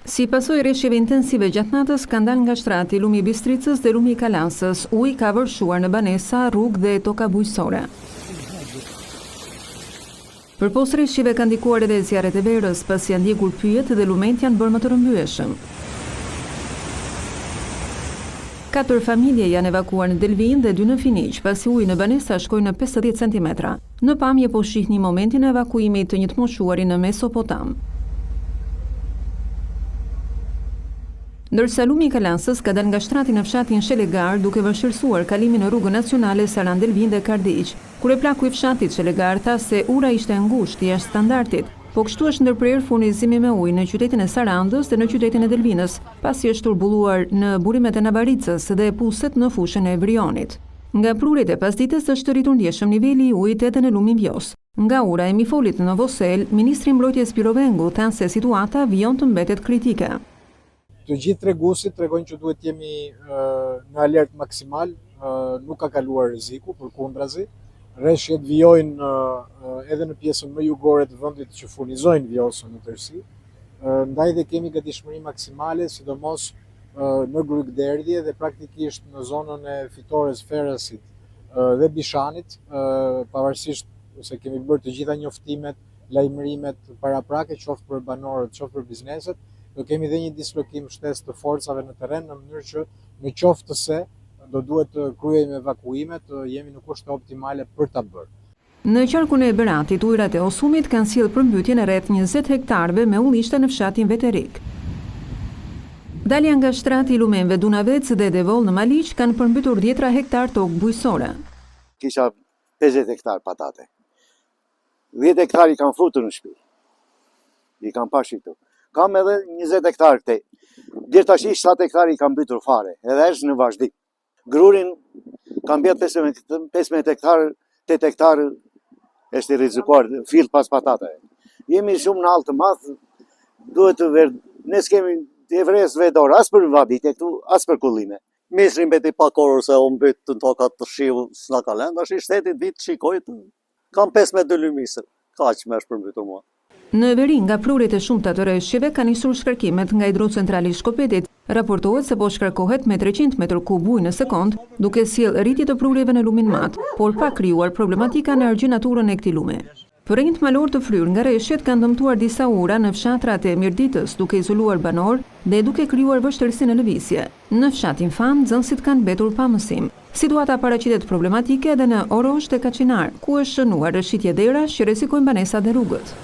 Si pasojë rreshjeve intensive gjatë natës, ka ndalë nga shtrati lumi i Bistricës dhe lumi i Kalansës. Uji ka vërshuar në banesa, rrugë dhe toka bujqësore. Përpos rreshjeve ka ndikuar edhe zjarret e verës, pasi janë ndjekur pyjet dhe lumet janë bërë më të rrëmbyeshëm. 4 familje janë evakuar në Delvin dhe 2 në Finiq, pasi uji në banesa shkoi në 50 cm. Në pamje po shihni momentin e evakuimit të një të moshuari në Mesopotam. Ndërsa lumi i Kalansës ka dalë nga shtrati në fshatin Shelegar duke vështirësuar kalimin në rrugën nacionale Saran Delvin dhe Kardiq. Kurreplaku i fshatit Shelegar tha se ura ishte ngushtë jashtë standardit, po kështu është ndërprer furnizimi me ujë në qytetin e Sarandës dhe në qytetin e Delvinës, pasi është turbulluar në burimet e Navaricës dhe puset në fushën e Vrionit. Nga prurjet e pasdites është rritur ndjeshëm niveli i ujit edhe në lumin Vjos. Nga ura e mifolit në Vosel, ministri i mbrojtjes Pirovengu thanë se situata vijon të mbetet kritike. Të gjithë treguesit tregojnë që duhet jemi në alert maksimal, nuk ka kaluar rreziku, përkundrazi. Rreshjet vijojnë edhe në pjesën më jugore të vendit që furnizojnë Vjosën në tërësi. Ndaj dhe kemi gatishmëri maksimale, sidomos në Grykderdhje dhe praktikisht në zonën e fitores Ferasit dhe Bishanit, pavarësisht se kemi bërë të gjitha njoftimet, lajmërimet paraprake, qoftë për banorët, qoftë për bizneset. Do kemi dhe një dislokim shtesë të forcave në terren në mënyrë që në qoftë se do duhet të kryejmë evakuimet, jemi në kushte optimale për ta bërë. Në qarkun e Beratit, ujërat e Osumit kanë sjellë përmbytjen e rreth 20 hektarëve me ullishte në fshatin Veterik. Dalja nga shtrati i lumenve Dunavec dhe Devol në Maliq kanë përmbytur 10 hektar tokë bujqësore. Kisha 50 hektar patate. 10 hektar i kanë futur në shtëpi. I kanë pashitur. Kam edhe 20 hektar këtej. Deri tash 7 hektar i kam mbytur fare, edhe është në vazhdim. Grurin kam bërë 15 hektar, 8 hektar është i rrezikuar fill pas patate. Jemi shumë në altë madh, duhet të ne s'kemi të vresë vedor as për vaditje këtu, as për kullime. Ministri mbeti pak orë se u mbyt të tokat të shiu s'na ka lënë, tash shteti vit shikoj kam 15 lymisër. Kaq më është përmbytur mua. Në veri nga prurjet e shumta të rreshjeve ka nisur shkarkimet nga hidrocentrali i Shkopetit. Raportohet se po shkarkohet me 300 m3 ujë në sekond, duke sjellë rritje të prurjeve në lumin mat, por pa krijuar problematika në argjinaturën e këtij lumi. Përrinjt malor të fryrë nga rreshjet kanë dëmtuar disa ura në fshatrat e Mirditës, duke izoluar banor dhe duke krijuar vështirësi në lëvizje. Në fshatin Fan, nxënësit kanë mbetur pa mësim. Situata paraqitet problematike edhe në Orosh dhe Kaçinar, ku është shënuar rreshitje derash që rrezikojnë banesat dhe rrugët.